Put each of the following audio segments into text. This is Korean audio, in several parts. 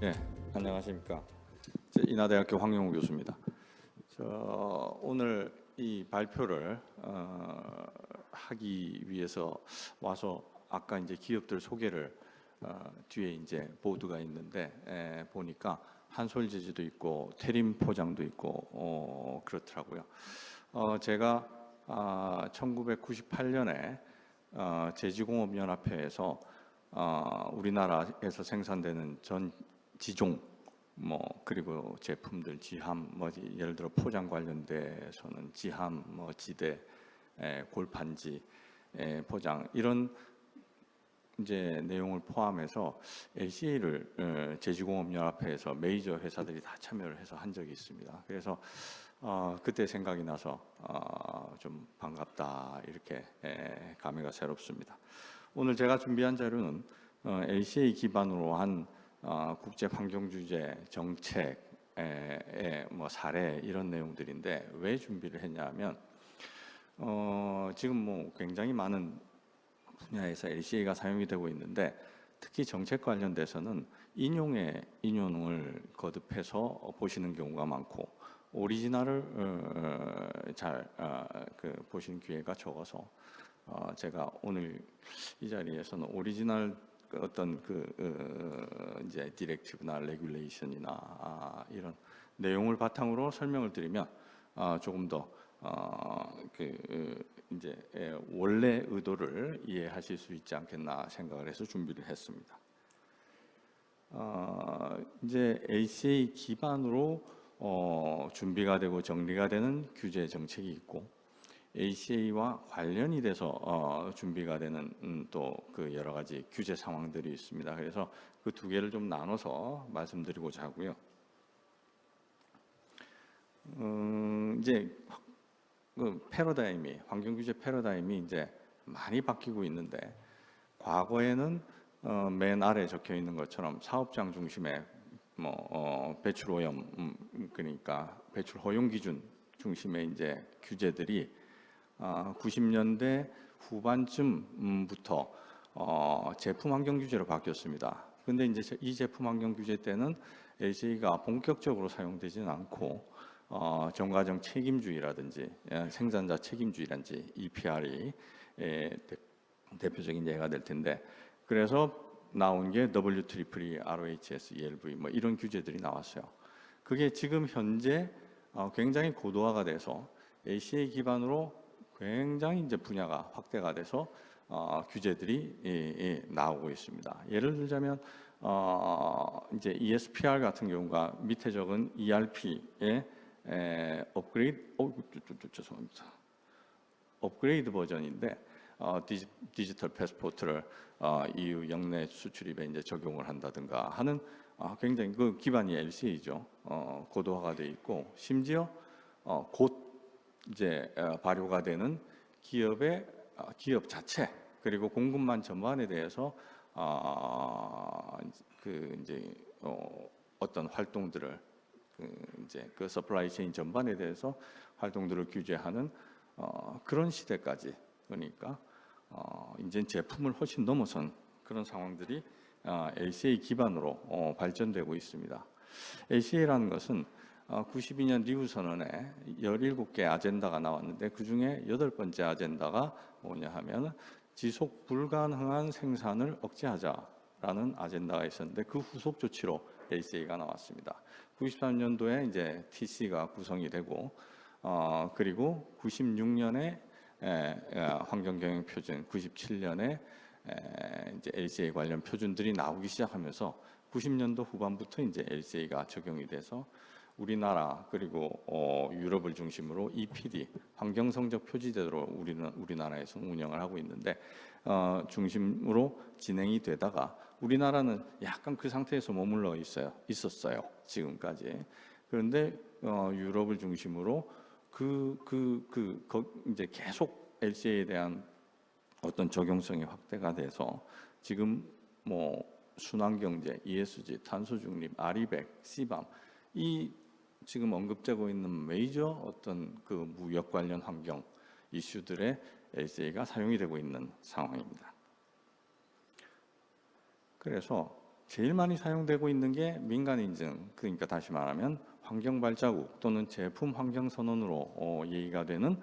예, 안녕하십니까. 인하대학교 황영우 교수입니다. 오늘 이 발표를 하기 위해서 와서 아까 이제 기업들 소개를 뒤에 이제 보드가 있는데 보니까 한솔재즈도 있고 테림 포장도 있고 그렇더라고요. 제가 1998년에 제지공업연합회에서 우리나라에서 생산되는 전 지종 그리고 제품들 지함 예를 들어 포장 관련돼서는 지함 지대 골판지 포장 이런 이제 내용을 포함해서 LCA를 제주공업연합회에서 메이저 회사들이 다 참여를 해서 한 적이 있습니다. 그래서 그때 생각이 나서 좀 반갑다 이렇게 감회가 새롭습니다. 오늘 제가 준비한 자료는 LCA 기반으로 한 국제 환경 규제 정책의 사례 이런 내용들인데 왜 준비를 했냐면 지금 굉장히 많은 분야에서 LCA가 사용이 되고 있는데 특히 정책 관련돼서는 인용을 거듭해서 보시는 경우가 많고 오리지널을 잘 보시는 기회가 적어서 제가 오늘 이 자리에서는 오리지널 어떤 이제 디렉티브나 레귤레이션이나 이런 내용을 바탕으로 설명을 드리면 조금 더 이제 원래 의도를 이해하실 수 있지 않겠나 생각을 해서 준비를 했습니다. 이제 LCA 기반으로 준비가 되고 정리가 되는 규제 정책이 있고 ACA와 관련이 돼서 준비가 되는 또 그 여러 가지 규제 상황들이 있습니다. 그래서 그 두 개를 좀 나눠서 말씀드리고자 하고요. 이제 그 패러다임이 환경 규제 패러다임이 이제 많이 바뀌고 있는데 과거에는 맨 아래 적혀 있는 것처럼 사업장 중심의 배출 오염 그러니까 배출 허용 기준 중심의 이제 규제들이 90년대 후반쯤부터 제품 환경 규제로 바뀌었습니다. 근데 이제 이 제품 환경 규제 때는 LCA가 본격적으로 사용되지는 않고 정과정 책임주의라든지 생산자 책임주의라든지 EPR이 대표적인 예가 될 텐데 그래서 나온 게 WEEE, ROHS, ELV 이런 규제들이 나왔어요. 그게 지금 현재 굉장히 고도화가 돼서 ACA 기반으로 굉장히 이제 분야가 확대가 돼서 규제들이 나오고 있습니다. 예를 들자면 이제 ESPR 같은 경우가 밑에 적은 ERP의 죄송합니다. 업그레이드 버전인데 디지털 패스포트를 EU 역내 수출입에 이제 적용을 한다든가 하는 굉장히 그 기반이 LCA죠. 고도화가 돼 있고 심지어 곧 이제 발효가 되는 기업 자체 그리고 공급망 전반에 대해서 이제 어떤 활동들을 이제 그 서플라이 체인 전반에 대해서 활동들을 규제하는 그런 시대까지 그러니까 이제 제품을 훨씬 넘어선 그런 상황들이 LCA 기반으로 발전되고 있습니다. LCA라는 것은 92년 리우 선언에 17개 아젠다가 나왔는데 그중에 8번째 아젠다가 뭐냐 하면 지속 불가능한 생산을 억제하자라는 아젠다가 있었는데 그 후속 조치로 LCA가 나왔습니다. 93년도에 이제 TC가 구성이 되고 그리고 96년에 환경경영 표준, 97년에 이제 LCA 관련 표준들이 나오기 시작하면서 90년도 후반부터 이제 LCA가 적용이 돼서 우리나라 그리고 유럽을 중심으로 EPD 환경 성적 표지대로 우리나라에서 운영을 하고 있는데 중심으로 진행이 되다가 우리나라는 약간 그 상태에서 머물러 있었어요 지금까지. 그런데 유럽을 중심으로 이제 계속 LCA에 대한 어떤 적용성이 확대가 돼서 지금 순환경제, ESG, 탄소중립, RE100, CBAM 이 지금 언급되고 있는 메이저 어떤 그 무역 관련 환경 이슈들의 LCA가 사용이 되고 있는 상황입니다. 그래서 제일 많이 사용되고 있는 게 민간 인증, 그러니까 다시 말하면 환경 발자국 또는 제품 환경 선언으로 얘기가 되는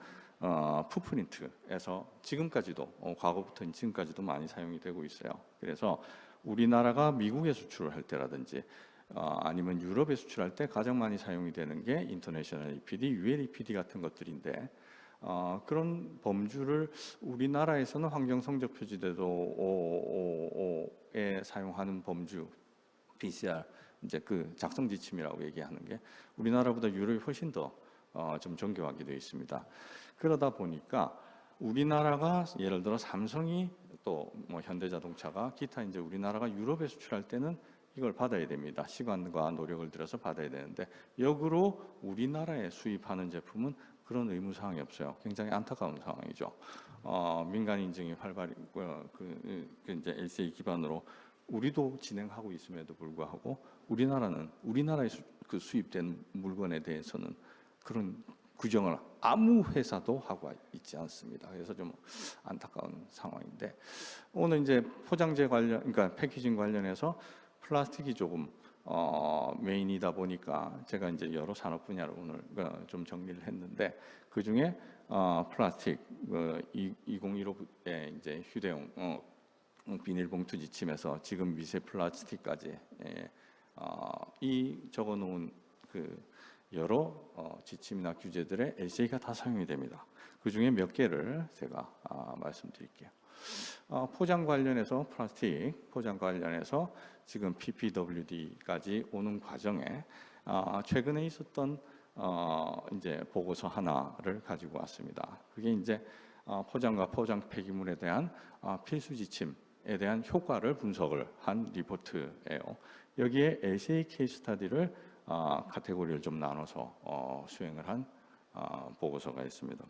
푸프린트에서 지금까지도 과거부터 지금까지도 많이 사용이 되고 있어요. 그래서 우리나라가 미국에 수출을 할 때라든지 아니면 유럽에 수출할 때 가장 많이 사용이 되는 게 인터내셔널 EPD, UL EPD 같은 것들인데 그런 범주를 우리나라에서는 환경 성적 표지제도에 사용하는 범주 PCR 이제 그 작성 지침이라고 얘기하는 게 우리나라보다 유럽이 훨씬 더 좀 정교하게 되어 있습니다. 그러다 보니까 우리나라가 예를 들어 삼성이 또 뭐 현대자동차가 기타 이제 우리나라가 유럽에 수출할 때는 이걸 받아야 됩니다. 시간과 노력을 들여서 받아야 되는데 역으로 우리나라에 수입하는 제품은 그런 의무 사항이 없어요. 굉장히 안타까운 상황이죠. 민간 인증이 활발히 이제 LCA 기반으로 우리도 진행하고 있음에도 불구하고 우리나라의 수입된 물건에 대해서는 그런 규정을 아무 회사도 하고 있지 않습니다. 그래서 좀 안타까운 상황인데 오늘 이제 포장재 관련, 그러니까 패키징 관련해서 플라스틱이 조금 메인이다 보니까 제가 이제 여러 산업 분야를 오늘 좀 정리를 했는데 그 중에 플라스틱 2015에 이제 휴대용 비닐봉투 지침에서 지금 미세 플라스틱까지 이 적어놓은 그 여러 지침이나 규제들의 LCA가 다 사용이 됩니다. 그 중에 몇 개를 제가 말씀드릴게요. 포장 관련해서 플라스틱 포장 관련해서 지금 PPWD까지 오는 과정에 최근에 있었던 이제 보고서 하나를 가지고 왔습니다. 그게 이제 포장과 포장 폐기물에 대한 필수 지침에 대한 효과를 분석을 한 리포트예요. 여기에 LCA 케이스 스터디를 카테고리를 좀 나눠서 수행을 한 보고서가 있습니다.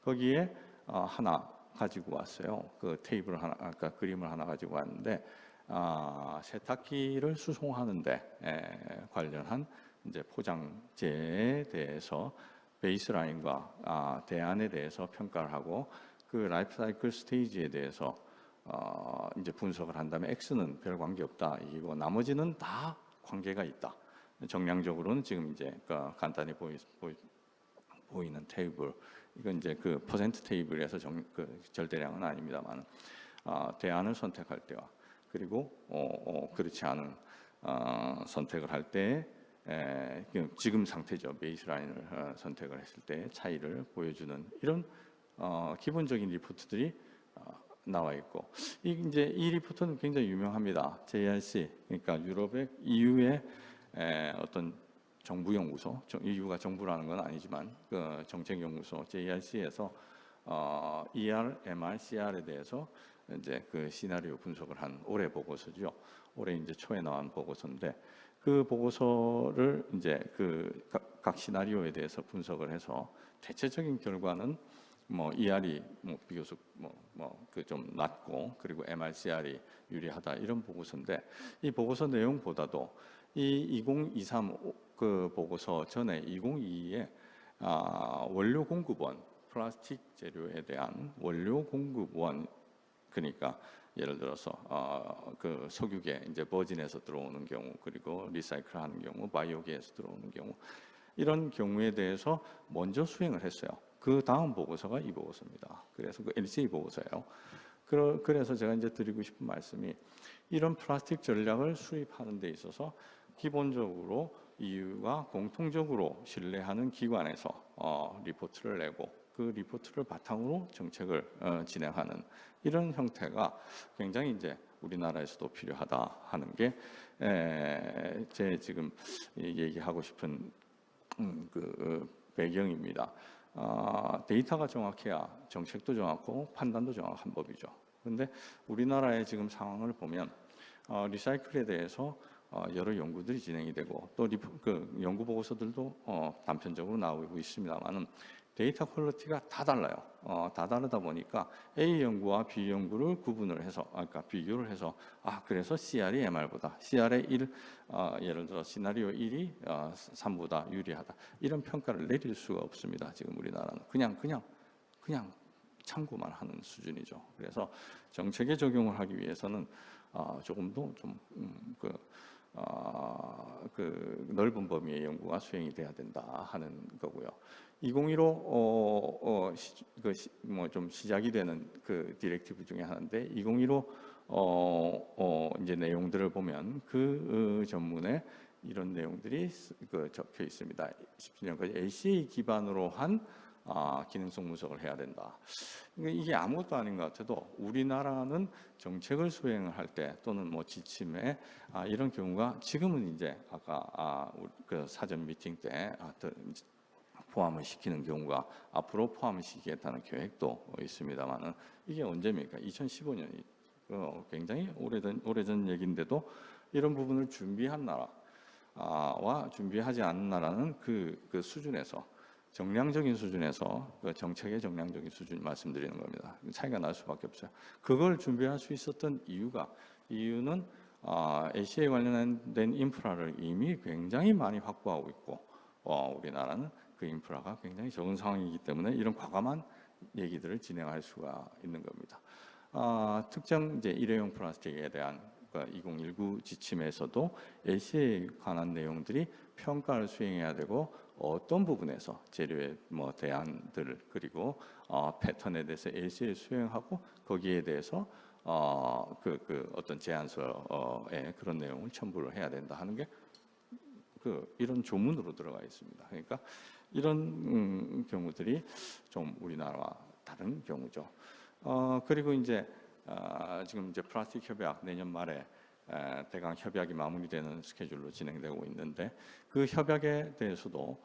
거기에 하나 가지고 왔어요. 그 테이블 하나, 아까 그림을 하나 가지고 왔는데 세탁기를 수송하는데 관련한 이제 포장재에 대해서 베이스라인과 대안에 대해서 평가를 하고 그 라이프 사이클 스테이지에 대해서 이제 분석을 한 다음에 X는 별 관계 없다 이거 나머지는 다 관계가 있다. 정량적으로는 지금 이제 간단히 보이는 테이블 이건 이제 그 퍼센트 테이블에서 그 절대량은 아닙니다만 대안을 선택할 때와 그리고 그렇지 않은 선택을 할 때 지금 상태죠 베이스라인을 선택을 했을 때 차이를 보여주는 이런 기본적인 리포트들이 나와 있고 이제 이 리포트는 굉장히 유명합니다. JRC 그러니까 유럽의 EU의 어떤 정부연구소, EU가 정부라는 건 아니지만 그 정책연구소 JRC에서 ER, MR, CR에 대해서 이제 그 시나리오 분석을 한 올해 보고서죠. 올해 이제 초에 나온 보고서인데 그 보고서를 이제 그 각 시나리오에 대해서 분석을 해서 대체적인 결과는 뭐 ER이 뭐 비교적 그 좀 낮고 그리고 MR, CR이 유리하다 이런 보고서인데 이 보고서 내용보다도 이 2023 그 보고서 전에 2022에 원료 공급원 플라스틱 재료에 대한 원료 공급원 그러니까 예를 들어서 그 석유계 이제 버진에서 들어오는 경우 그리고 리사이클하는 경우 바이오계에서 들어오는 경우 이런 경우에 대해서 먼저 수행을 했어요. 그 다음 보고서가 이 보고서입니다. 그래서 그 LCA 보고서예요. 그래서 제가 이제 드리고 싶은 말씀이 이런 플라스틱 전략을 수립하는 데 있어서 기본적으로 EU가 공통적으로 신뢰하는 기관에서 리포트를 내고 그 리포트를 바탕으로 정책을 진행하는 이런 형태가 굉장히 이제 우리나라에서도 필요하다 하는 게 제 지금 얘기하고 싶은 그 배경입니다. 데이터가 정확해야 정책도 정확고 판단도 정확한 법이죠. 그런데 우리나라의 지금 상황을 보면 리사이클에 대해서 여러 연구들이 진행이 되고 또 그 연구 보고서들도 단편적으로 나오고 있습니다만은 데이터 퀄리티가 다 달라요. 다 다르다 보니까 A 연구와 B 연구를 구분을 해서 그러니까 비교를 해서 그래서 CR이 MR보다 CR의 1 예를 들어 시나리오 1이 3보다 유리하다 이런 평가를 내릴 수가 없습니다. 지금 우리나라는 그냥 참고만 하는 수준이죠. 그래서 정책에 적용을 하기 위해서는 조금 그 넓은 범위의 연구가 수행이 돼야 된다 하는 거고요. 2015 좀 시작이 되는 그 디렉티브 중에 하나인데 2015 이제 내용들을 보면 그 전문에 이런 내용들이 적혀 있습니다. 17년까지 ACA 기반으로 한 기능성 분석을 해야 된다. 이게 아무것도 아닌 것 같아도 우리나라는 정책을 수행을 할 때 또는 뭐 지침에 이런 경우가 지금은 이제 아까 그 사전 미팅 때 포함을 시키는 경우가 앞으로 포함을 시키겠다는 계획도 있습니다만은 이게 언제입니까? 2015년이 굉장히 오래전 얘기인데도 이런 부분을 준비한 나라와 준비하지 않은 나라는 그 수준에서 정량적인 수준에서 그 정책의 정량적인 수준 말씀드리는 겁니다. 차이가 날 수밖에 없어요. 그걸 준비할 수 있었던 이유는 AC에 관련된 인프라를 이미 굉장히 많이 확보하고 있고 우리나라는 그 인프라가 굉장히 적은 상황이기 때문에 이런 과감한 얘기들을 진행할 수가 있는 겁니다. 특정 이제 일회용 플라스틱에 대한 2019 지침에서도 AC에 관한 내용들이 평가를 수행해야 되고 어떤 부분에서 재료의 대안들 그리고 패턴에 대해서 AC를 수행하고 거기에 대해서 어떤 제안서에 그런 내용을 첨부를 해야 된다 하는 게 이런 조문으로 들어가 있습니다. 그러니까 이런 경우들이 좀 우리나라와 다른 경우죠. 그리고 이제 지금 이제 플라스틱 협약 내년 말에 대강 협약이 마무리되는 스케줄로 진행되고 있는데 그 협약에 대해서도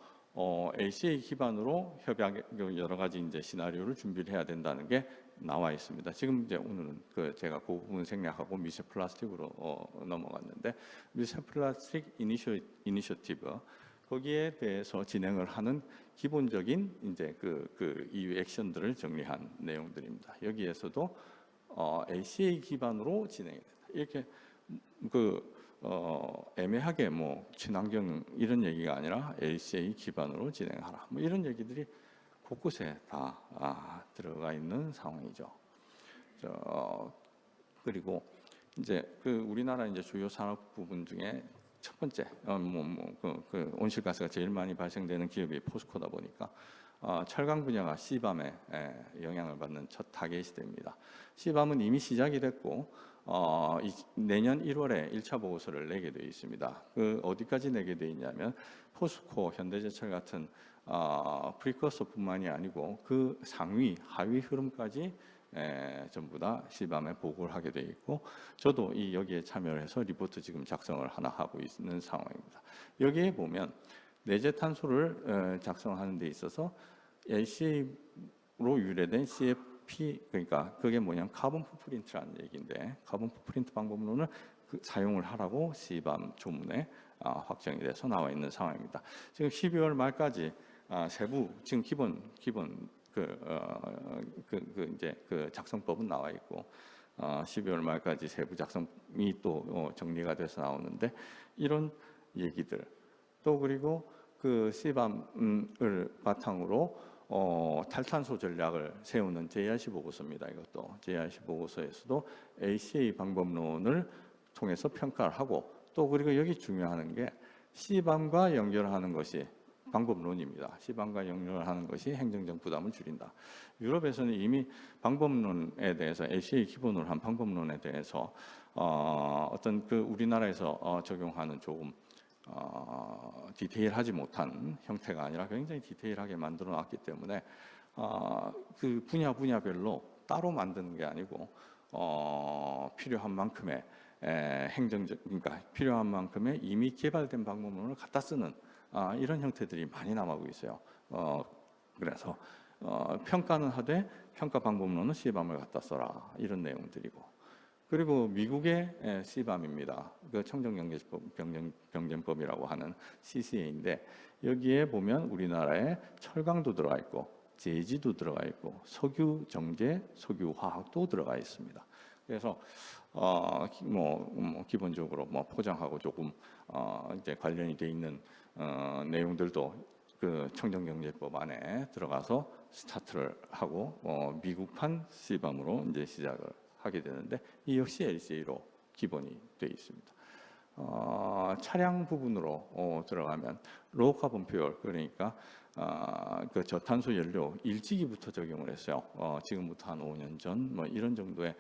ACA 기반으로 협약 여러 가지 이제 시나리오를 준비를 해야 된다는 게 나와 있습니다. 지금 이제 오늘은 제가 그 부분 생략하고 미세 플라스틱으로 넘어갔는데 미세 플라스틱 이니셔티브 거기에 대해서 진행을 하는 기본적인 이제 그 EU 액션들을 정리한 내용들입니다. 여기에서도 ACA 기반으로 진행이 된다. 이렇게 애매하게 친환경 이런 얘기가 아니라 ACA 기반으로 진행하라. 이런 얘기들이 곳곳에 다 들어가 있는 상황이죠. 그리고 이제 우리나라 이제 주요 산업 부분 중에 첫 번째 온실가스가 제일 많이 발생되는 기업이 포스코다 보니까 철강 분야가 CBAM에 영향을 받는 첫 타겟이 됩니다. CBAM은 이미 시작이 됐고 내년 1월에 1차 보고서를 내게 되어 있습니다. 어디까지 내게 되어 있냐면 포스코, 현대제철 같은 프리커서뿐만이 아니고 그 상위, 하위 흐름까지 전부 다 CBAM에 보고를 하게 되어 있고 저도 여기에 참여를 해서 리포트 지금 작성을 하나 하고 있는 상황입니다. 여기에 보면 내재 탄소를 작성하는 데 있어서 LCA로 유래된 CFP 그러니까 그게 뭐냐면 카본 풋프린트라는 얘기인데 카본 풋프린트 방법론을 사용을 하라고 CBAM 조문에 확정이 돼서 나와 있는 상황입니다. 지금 12월 말까지 세부 지금 기본 이제 작성법은 나와 있고 12월 말까지 세부 작성이 또 정리가 돼서 나오는데 이런 얘기들 또 그리고 CBAM을 바탕으로 탈탄소 전략을 세우는 JRC 보고서입니다. 이것도 JRC 보고서에서도 ACA 방법론을 통해서 평가를 하고 또 그리고 여기 중요한 게 CBAM과 연결하는 것이 방법론입니다. CBAM과 연결하는 것이 행정적 부담을 줄인다. 유럽에서는 이미 방법론에 대해서 ACA 기본으로 한 방법론에 대해서 어떤 우리나라에서 적용하는 조금 디테일하지 못한 형태가 아니라 굉장히 디테일하게 만들어 놨기 때문에 그 분야별로 따로 만드는 게 아니고 필요한 만큼의 그러니까 필요한 만큼의 이미 개발된 방법론을 갖다 쓰는 이런 형태들이 많이 남아고 있어요. 그래서 평가는 하되 평가 방법론은 CBAM을 갖다 써라 이런 내용들이고 그리고 미국의 CBAM입니다. 청정경제법이라고 하는 CCA인데 여기에 보면 우리나라에 철강도 들어가 있고 제지도 들어가 있고 석유 정제, 석유 화학도 들어가 있습니다. 그래서 기본적으로 포장하고 조금 이제 관련이 돼 있는 내용들도 그 청정경제법 안에 들어가서 스타트를 하고 미국판 CBAM으로 이제 시작을 하게 되는데 이 역시 LCA로 기본이 되어 있습니다. 차량 부분으로 들어가면 로우 카본 퓨얼 그러니까 그 저탄소 연료 일찍이부터 적용을 했어요. 지금부터 한 5년 전 뭐 이런 정도의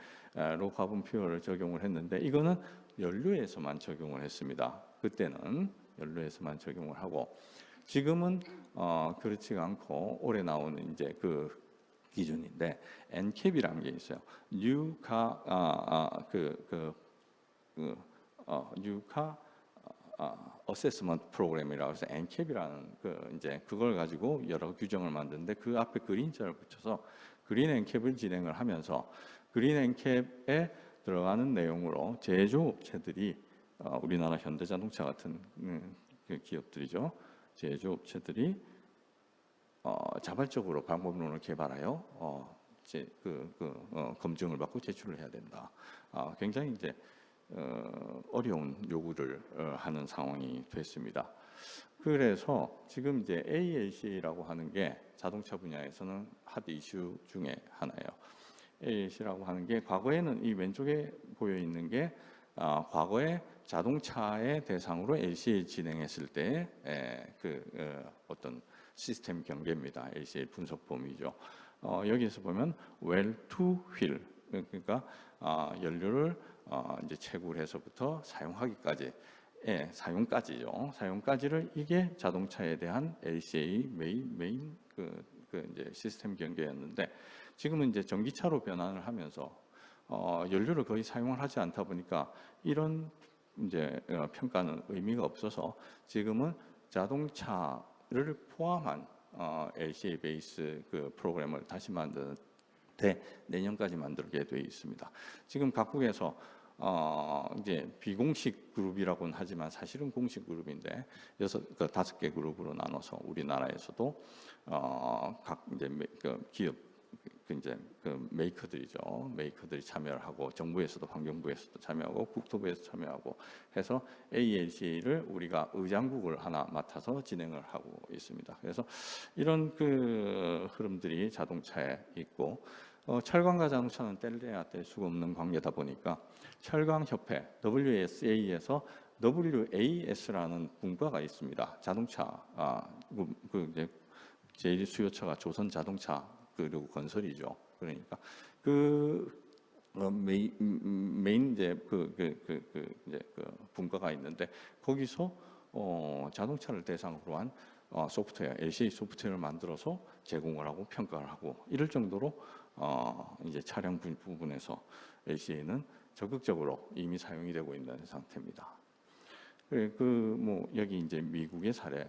로우 카본 퓨얼을 적용을 했는데 이거는 연료에서만 적용을 했습니다. 그때는 연료에서만 적용을 하고 지금은 그렇지가 않고 올해 나오는 이제 그 기준인데 NCAP이라는 게 있어요. New Car New Car Assessment Program이라고 해서 NCAP이라는 그 이제 그걸 가지고 여러 규정을 만드는데 그 앞에 그린자를 붙여서 그린 NCAP을 진행을 하면서 그린 NCAP에 들어가는 내용으로 제조업체들이 우리나라 현대자동차 같은 그 기업들이죠. 제조업체들이 자발적으로 방법론을 개발하여 검증을 받고 제출을 해야 된다. 굉장히 이제 어려운 요구를 하는 상황이 됐습니다. 그래서 지금 이제 AAC라고 하는 게 자동차 분야에서는 핫 이슈 중에 하나예요. AAC라고 하는 게 과거에는 이 왼쪽에 보여 있는 게 과거에 자동차의 대상으로 LCA 진행했을 때 어떤 시스템 경계입니다. LCA 분석 범위죠. 여기에서 보면 well to wheel 그러니까 연료를 이제 채굴해서부터 사용하기까지 사용까지죠. 사용까지를 이게 자동차에 대한 LCA 메인 이제 시스템 경계였는데 지금은 이제 전기차로 변환을 하면서 연료를 거의 사용을 하지 않다 보니까 이런 이제 평가는 의미가 없어서 지금은 자동차를 포함한 LCA 베이스 그 프로그램을 다시 만드는데 내년까지 만들게 되어 있습니다. 지금 각국에서 이제 비공식 그룹이라고는 하지만 사실은 공식 그룹인데 5개 그룹으로 나눠서 우리나라에서도 각 이제 기업 이제 메이커들이죠. 메이커들이 참여를 하고 정부에서도 환경부에서도 참여하고 국토부에서 참여하고 해서 ALC를 우리가 의장국을 하나 맡아서 진행을 하고 있습니다. 그래서 이런 그 흐름들이 자동차에 있고 철강과 자동차는 뗄래야 뗄 수가 없는 관계다 보니까 철강협회 WSA에서 WAS라는 분과가 있습니다. 자동차 이제 제일 수요처가 조선 자동차 그리고 건설이죠. 그러니까 메인 이제 이제 분과가 있는데 거기서 자동차를 대상으로 한 소프트웨어, LCA 소프트웨어를 만들어서 제공을 하고 평가를 하고 이럴 정도로 이제 차량 부분에서 LCA는 적극적으로 이미 사용이 되고 있는 상태입니다. 여기 이제 미국의 사례,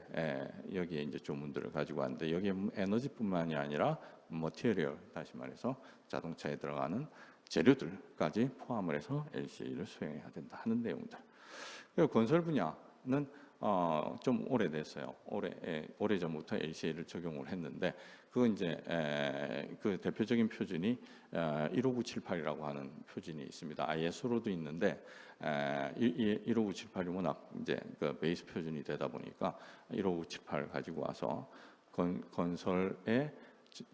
여기에 이제 조문들을 가지고 왔는데 여기에 에너지뿐만이 아니라 머티리얼, 다시 말해서 자동차에 들어가는 재료들까지 포함을 해서 LCA를 수행해야 된다 하는 내용들. 그리고 건설 분야는 좀 오래됐어요. 오래전부터 LCA를 적용을 했는데 그건 이제 그 대표적인 표준이 15978이라고 하는 표준이 있습니다. ISO로도 있는데 15978이 워낙 이제 그 베이스 표준이 되다 보니까 15978 가지고 와서 건설의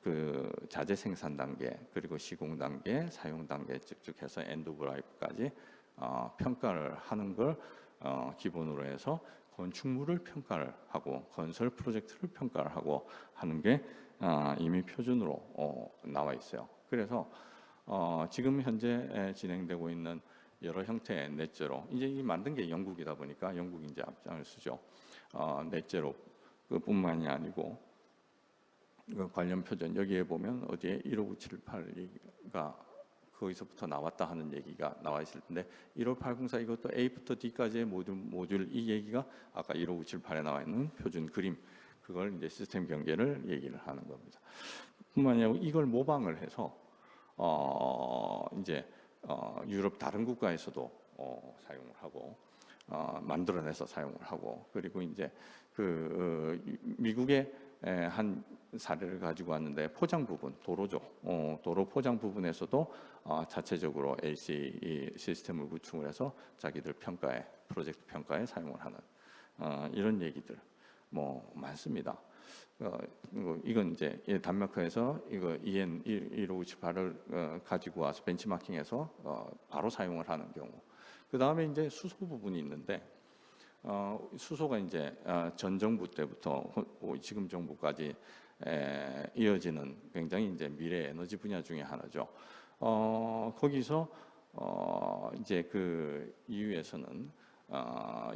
그 자재 생산 단계 그리고 시공 단계, 사용 단계 쭉쭉해서 엔드 오브 라이프까지 평가를 하는 걸 기본으로 해서 건축물을 평가를 하고 건설 프로젝트를 평가를 하고 하는 게 이미 표준으로 나와 있어요. 그래서 지금 현재 진행되고 있는 여러 형태의 넷제로 이제 이 만든 게 영국이다 보니까 영국이 이제 앞장을 쓰죠. 넷제로 그뿐만이 아니고 관련 표준 여기에 보면 어디에 15978가 거기서부터 나왔다 하는 얘기가 나와 있을 텐데 15804 이것도 A부터 D까지의 모듈 이 얘기가 아까 15978에 나와 있는 표준 그림 그걸 이제 시스템 경계를 얘기를 하는 겁니다. 뿐만 아니라 이걸 모방을 해서 이제 유럽 다른 국가에서도 사용을 하고 만들어내서 사용을 하고 그리고 이제 미국의 한 사례를 가지고 왔는데 포장 부분 도로죠. 도로 포장 부분에서도 자체적으로 LCA 시스템을 구축을 해서 자기들 평가에 프로젝트 평가에 사용을 하는 이런 얘기들 뭐 많습니다. 이건 이제 단메커에서 이거 EN 15578을 가지고 와서 벤치마킹해서 바로 사용을 하는 경우. 그 다음에 이제 수소 부분이 있는데 수소가 이제 전 정부 때부터 지금 정부까지 이어지는 굉장히 이제 미래 에너지 분야 중에 하나죠. 거기서 이제 그 EU에서는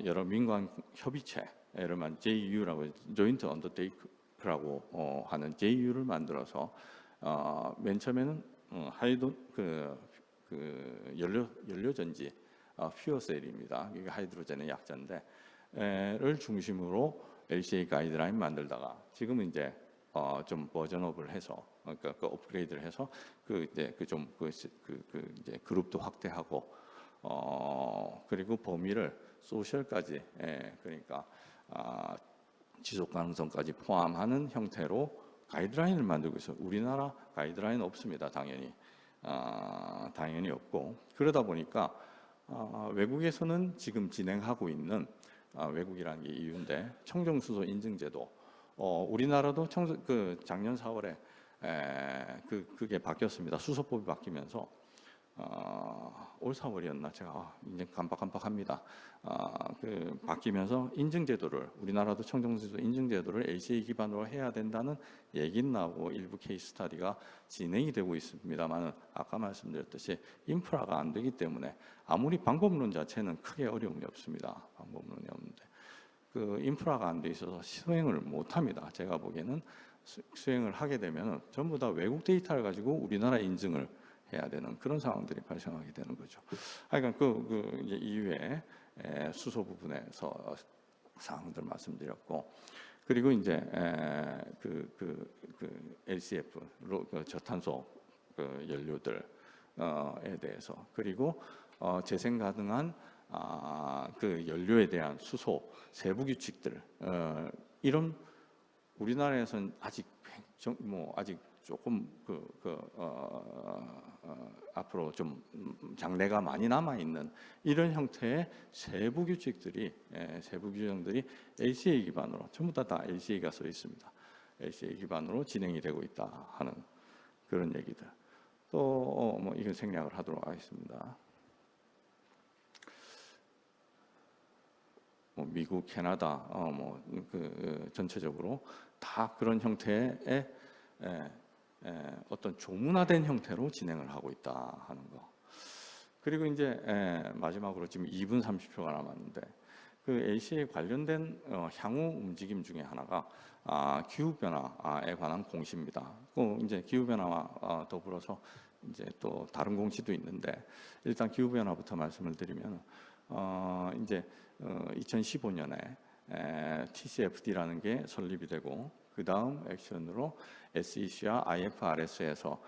여러 민관 협의체, 예를 들면 JU라고 조인트 언더테이크라고 하는 JU를 만들어서 맨 처음에는 하이도 그 연료 전지 퓨어셀입니다. 이게 하이드로젠의 약자인데 를 중심으로 LCA 가이드라인 만들다가 지금은 이제 좀 버전업을 해서 그러니까 그 업그레이드를 해서 그 이제 이제 그룹도 확대하고 그리고 범위를 소셜까지 그러니까 지속 가능성까지 포함하는 형태로 가이드라인을 만들고 있어요. 우리나라 가이드라인 없습니다. 당연히 없고 그러다 보니까 외국에서는 지금 진행하고 있는 외국이라는 게 이유인데 청정수소 인증제도 우리나라도 작년 4월에 그게 바뀌었습니다. 수소법이 바뀌면서 올 4월이었나 제가 이제 깜빡깜빡합니다. 바뀌면서 인증제도를 우리나라도 청정수소 인증제도를 LCA 기반으로 해야 된다는 얘기는 나오고 일부 케이스 스터디가 진행이 되고 있습니다만 아까 말씀드렸듯이 인프라가 안 되기 때문에 아무리 방법론 자체는 크게 어려움이 없습니다. 방법론이 없는데 그 인프라가 안 돼 있어서 수행을 못합니다. 제가 보기에는 수행을 하게 되면 전부 다 외국 데이터를 가지고 우리나라 인증을 해야 되는 그런 상황들이 발생하게 되는 거죠. 그러니까 이제 이후에 수소 부분에서 사항들 말씀드렸고, 그리고 이제 LCF 저탄소 연료들에 대해서 그리고 재생 가능한 그 연료에 대한 수소 세부 규칙들 이런 우리나라에서는 아직 조금 앞으로 좀 장래가 많이 남아 있는 이런 형태의 세부 규칙들이 세부 규정들이 LCA 기반으로 전부 다 LCA가 써 있습니다. LCA 기반으로 진행이 되고 있다 하는 그런 얘기들. 또 이건 생략을 하도록 하겠습니다. 미국, 캐나다, 전체적으로 다 그런 형태의 어떤 조문화된 형태로 진행을 하고 있다 하는 거. 그리고 이제 마지막으로 지금 2분 30초가 남았는데 그 LCA에 관련된 향후 움직임 중에 하나가 기후 변화에 관한 공시입니다. 이제 기후 변화와 더불어서 이제 또 다른 공시도 있는데 일단 기후 변화부터 말씀을 드리면 이제 2015년에 TCFD라는 게 설립이 되고 그 다음 액션으로 SEC와 IFRS에서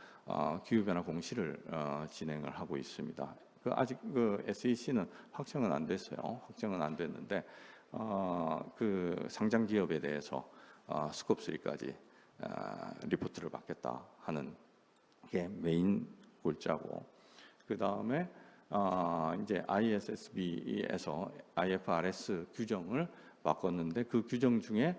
기후변화 공시를 진행을 하고 있습니다. 아직 SEC는 확정은 안 됐어요. 확정은 안 됐는데 그 상장 기업에 대해서 스콥 3까지 리포트를 받겠다 하는 게 메인 골자고 그 다음에 이제 ISSB에서 IFRS 규정을 바꿨는데 그 규정 중에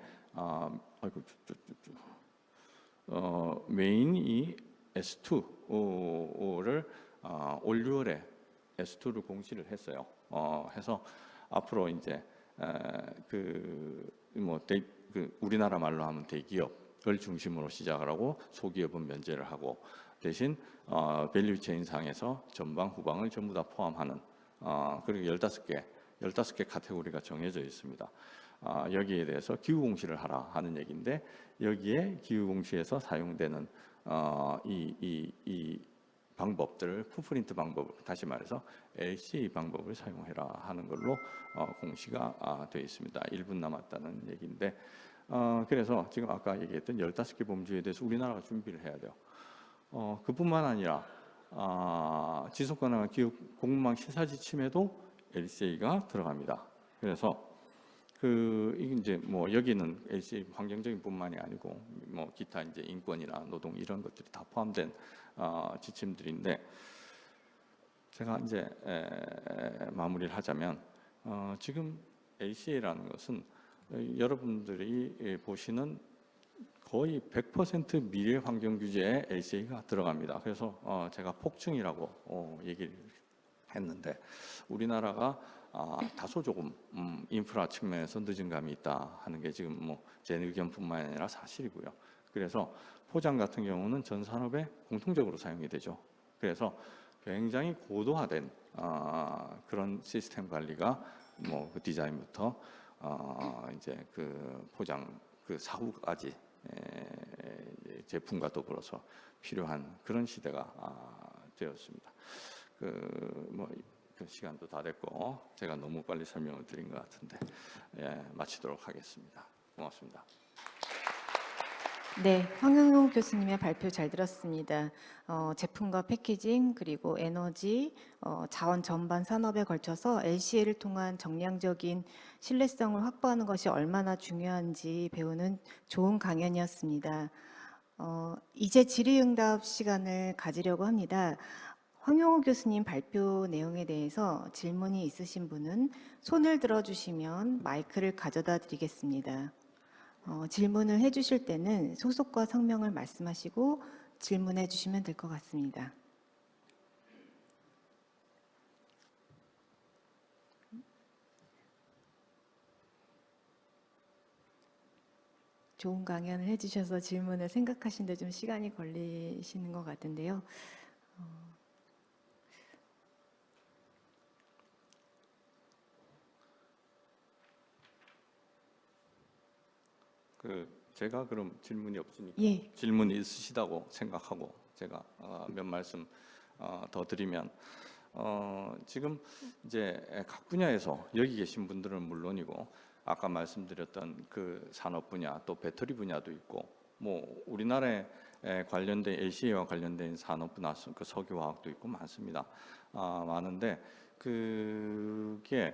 메인이 S2를 올 6월에 S2를 공시를 했어요. 해서 앞으로 이제 우리나라 말로 하면 대기업을 중심으로 시작을 하고 소기업은 면제를 하고 대신 밸류체인 상에서 전방 후방을 전부 다 포함하는 그리고 15개 카테고리가 정해져 있습니다. 여기에 대해서 기후 공시를 하라 하는 얘기인데 여기에 기후 공시에서 사용되는 이 방법들을 풋프린트 방법, 다시 말해서 LCA 방법을 사용해라 하는 걸로 공시가 되어 있습니다. 1분 남았다는 얘기인데 그래서 지금 아까 얘기했던 15개 범주에 대해서 우리나라가 준비를 해야 돼요. 그뿐만 아니라 지속 가능한 기후 공급망 시사 지침에도 LCA가 들어갑니다. 그래서 이게 이제 여기는 LCA 환경적인 뿐만이 아니고 기타 이제 인권이나 노동 이런 것들이 다 포함된 지침들인데 제가 이제 마무리를 하자면 지금 LCA라는 것은 여러분들이 보시는 거의 100% 미래 환경 규제에 LCA가 들어갑니다. 그래서 제가 폭증이라고 얘기를 했는데 우리나라가 다소 조금 인프라 측면에서 늦은 감이 있다 하는 게 지금 뭐 제 의견뿐만 아니라 사실이고요. 그래서 포장 같은 경우는 전 산업에 공통적으로 사용이 되죠. 그래서 굉장히 고도화된 그런 시스템 관리가 뭐 그 디자인부터 이제 그 포장 그 사후까지 제품과 더불어서 필요한 그런 시대가 되었습니다. 그 시간도 다 됐고 제가 너무 빨리 설명을 드린 것 같은데 마치도록 하겠습니다. 고맙습니다. 네, 황영용 교수님의 발표 잘 들었습니다. 제품과 패키징 그리고 에너지, 자원 전반 산업에 걸쳐서 LCA를 통한 정량적인 신뢰성을 확보하는 것이 얼마나 중요한지 배우는 좋은 강연이었습니다. 이제 질의응답 시간을 가지려고 합니다. 황용호 교수님 발표 내용에 대해서 질문이 있으신 분은 손을 들어주시면 마이크를 가져다 드리겠습니다. 질문을 해주실 때는 소속과 성명을 말씀하시고 질문해 주시면 될 것 같습니다. 좋은 강연을 해주셔서 질문을 생각하시는데 좀 시간이 걸리시는 것 같은데요. 제가 그럼 질문이 없으니까 예. 질문이 있으시다고 생각하고 제가 몇 말씀 더 드리면 지금 이제 각 분야에서 여기 계신 분들은 물론이고 아까 말씀드렸던 그 산업 분야 또 배터리 분야도 있고 뭐 우리나라에 관련된 LCA와 관련된 산업 분야 그 석유화학도 있고 많습니다. 많은데 그게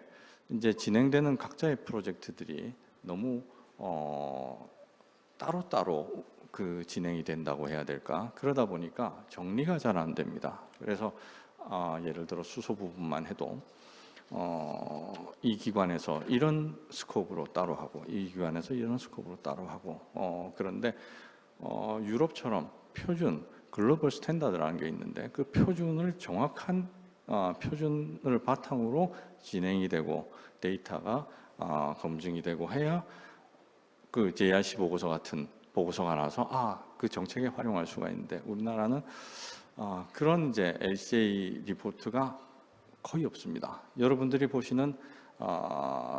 이제 진행되는 각자의 프로젝트들이 너무 따로따로 그 진행이 된다고 해야 될까? 그러다 보니까 정리가 잘 안 됩니다. 그래서 예를 들어 수소 부분만 해도 이 기관에서 이런 스코프로 따로 하고 이 기관에서 이런 스코프로 따로 하고 그런데 유럽처럼 표준 글로벌 스탠다드라는 게 있는데 그 표준을 정확한 표준을 바탕으로 진행이 되고 데이터가 검증이 되고 해야 그 JRC 보고서 같은 보고서가 나서 그 정책에 활용할 수가 있는데 우리나라는 그런 이제 LCA 리포트가 거의 없습니다. 여러분들이 보시는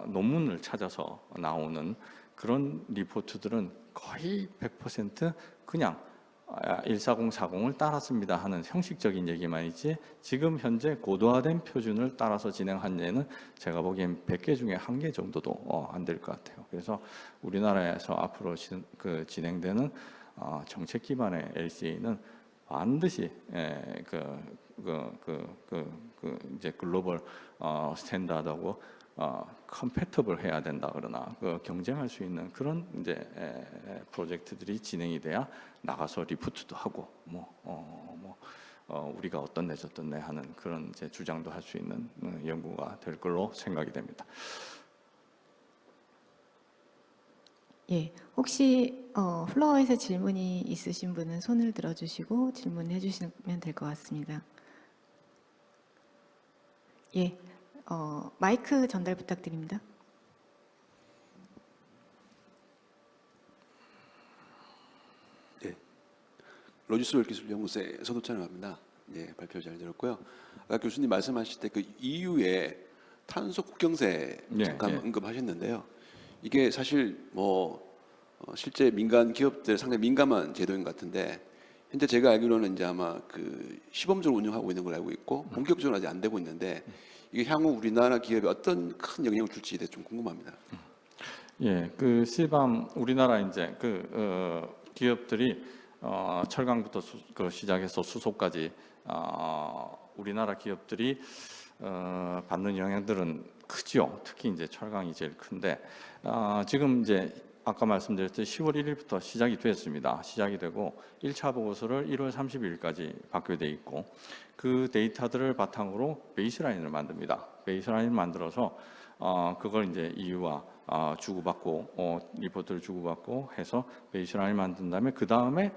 논문을 찾아서 나오는 그런 리포트들은 거의 100% 그냥 14040을 따랐습니다 하는 형식적인 얘기만 있지 지금 현재 고도화된 표준을 따라서 진행한 예는 제가 보기엔 100개 중에 1개 정도도 안 될 것 같아요. 그래서 우리나라에서 앞으로 진행되는 정책 기반의 LCA는 반드시 이제 글로벌 스탠다드하고 컴패터블 해야 된다 그러나 경쟁할 수 있는 그런 이제 프로젝트들이 진행이 돼야 나가서 리포트도 하고 우리가 어떤 내 저떤 내 하는 그런 이제 주장도 할 수 있는 연구가 될 걸로 생각이 됩니다. 예, 혹시 플로어에서 질문이 있으신 분은 손을 들어주시고 질문해 주시면 될 것 같습니다. 예, 마이크 전달 부탁드립니다. 네, 로지스월 기술연구소의 서도찬입니다. 예, 발표 잘 들었고요. 아까 교수님 말씀하실 때 그 EU의 탄소 국경세 잠깐 언급하셨는데요. 이게 사실 실제 민간 기업들 상당히 민감한 제도인 것 같은데 현재 제가 알기로는 이제 아마 그 시범적으로 운영하고 있는 걸 알고 있고 본격적으로 아직 안 되고 있는데 이게 향후 우리나라 기업에 어떤 큰 영향을 줄지에 대해 좀 궁금합니다. 예, 그 시밤 우리나라 이제 기업들이 철강부터 시작해서 수소까지 우리나라 기업들이 받는 영향들은 크죠. 특히 이제 철강이 제일 큰데 지금 이제 아까 말씀드렸듯이 10월 1일부터 시작이 됐습니다. 시작이 되고 1차 보고서를 1월 30일까지 받게 돼 있고 그 데이터들을 바탕으로 베이스라인을 만듭니다. 베이스라인을 만들어서 그걸 이제 EU와 주고받고 리포트를 주고받고 해서 베이스라인을 만든 다음에 그 다음에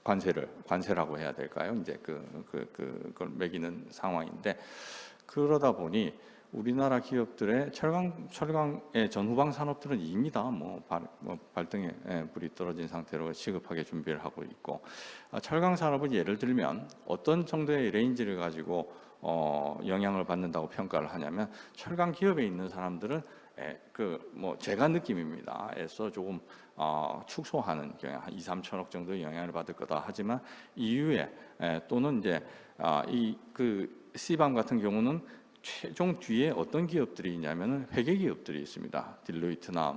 관세라고 해야 될까요? 이제 그걸 매기는 상황인데 그러다 보니 우리나라 기업들의 철강의 전후방 산업들은 이미 다 발등에 불이 떨어진 상태로 시급하게 준비를 하고 있고 철강 산업은 예를 들면 어떤 정도의 레인지를 가지고 영향을 받는다고 평가를 하냐면 철강 기업에 있는 사람들은 제가 느낌입니다. 에서 조금 축소하는 경향 한 2, 3천억 정도의 영향을 받을 거다. 하지만 이후에 또는 이제 C밤 같은 경우는 최종 뒤에 어떤 기업들이 있냐면은 회계 기업들이 있습니다. 딜로이트나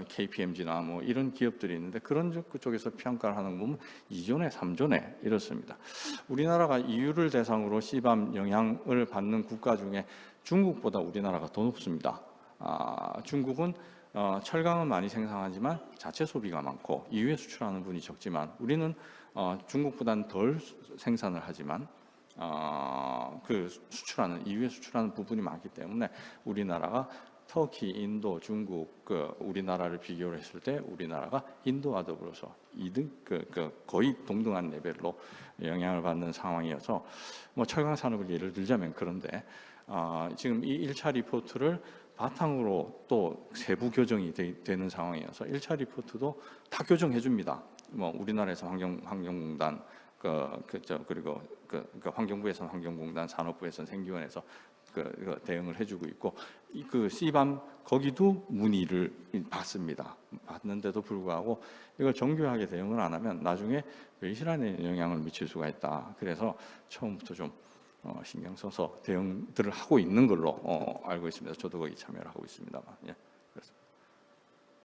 KPMG나 이런 기업들이 있는데 그런 쪽에서 평가를 하는 거 보면 2조내, 3조내 이렇습니다. 우리나라가 EU를 대상으로 C밤 영향을 받는 국가 중에 중국보다 우리나라가 더 높습니다. 중국은 철강은 많이 생산하지만 자체 소비가 많고 EU에 수출하는 분이 적지만 우리는 중국보다는 덜 생산을 하지만 EU에 수출하는 부분이 많기 때문에 우리나라가 터키, 인도, 중국 우리나라를 비교를 했을 때 우리나라가 인도와 더불어서 2등 거의 동등한 레벨로 영향을 받는 상황이어서 철강 산업을 예를 들자면 그런데 지금 이 1차 리포트를 바탕으로 또 세부 교정이 되는 상황이어서 1차 리포트도 다 교정해 줍니다. 우리나라에서 환경공단 그리고 환경부에서는 환경공단, 산업부에서는 생기원에서 대응을 해주고 있고 C밤 거기도 문의를 받습니다. 받는데도 불구하고 이걸 정교하게 대응을 안 하면 나중에 베이스라인에 영향을 미칠 수가 있다. 그래서 처음부터 좀 신경 써서 대응들을 하고 있는 걸로 알고 있습니다. 저도 거기 참여를 하고 있습니다만. 예.